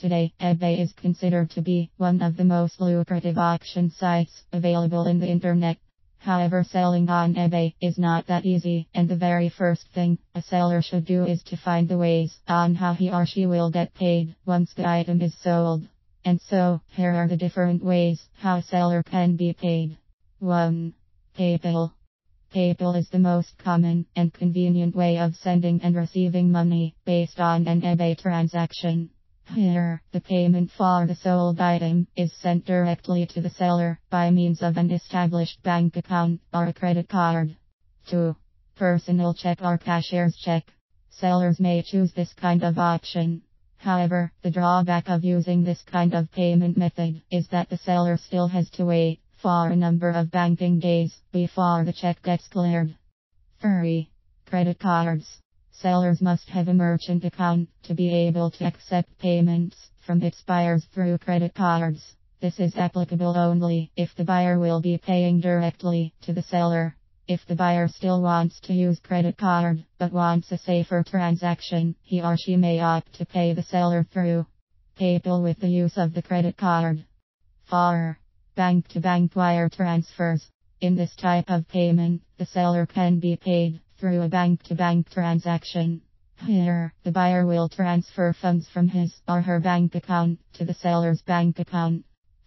Today, eBay is considered to be one of the most lucrative auction sites available in the internet. However, selling on eBay is not that easy, and the very first thing a seller should do is to find the ways on how he or she will get paid once the item is sold. And so, here are the different ways how a seller can be paid. 1. PayPal. PayPal is the most common and convenient way of sending and receiving money based on an eBay transaction. Here, the payment for the sold item is sent directly to the seller by means of an established bank account or a credit card. 2. Personal check or cashier's check. Sellers may choose this kind of option. However, the drawback of using this kind of payment method is that the seller still has to wait for a number of banking days before the check gets cleared. 3. Credit cards. Sellers must have a merchant account to be able to accept payments from its buyers through credit cards. This is applicable only if the buyer will be paying directly to the seller. If the buyer still wants to use credit card but wants a safer transaction, he or she may opt to pay the seller through PayPal with the use of the credit card. 4. Bank-to-bank wire transfers. In this type of payment, the seller can be paid through a bank-to-bank transaction. Here, the buyer will transfer funds from his or her bank account to the seller's bank account.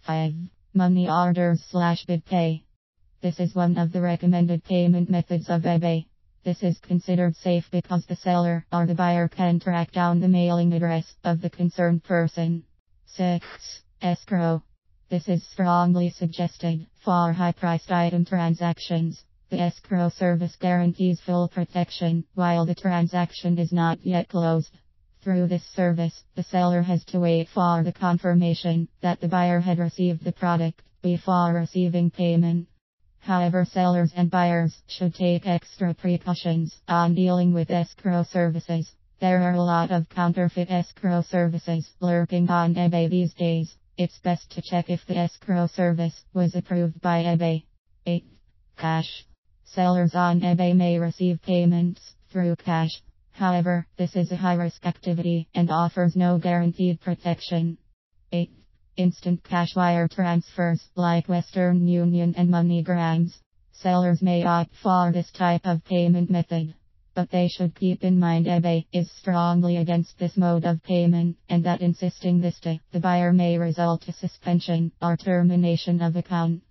5. Money orders/BidPay. This is one of the recommended payment methods of eBay. This is considered safe because the seller or the buyer can track down the mailing address of the concerned person. 6. Escrow. This is strongly suggested for high-priced item transactions. The escrow service guarantees full protection while the transaction is not yet closed. Through this service, the seller has to wait for the confirmation that the buyer had received the product before receiving payment. However, sellers and buyers should take extra precautions on dealing with escrow services. There are a lot of counterfeit escrow services lurking on eBay these days. It's best to check if the escrow service was approved by eBay. 8. Cash. Sellers on eBay may receive payments through cash. However, this is a high-risk activity and offers no guaranteed protection. 8. Instant cash wire transfers like Western Union and MoneyGrams. Sellers may opt for this type of payment method, but they should keep in mind eBay is strongly against this mode of payment, and that insisting this to the buyer may result in suspension or termination of account.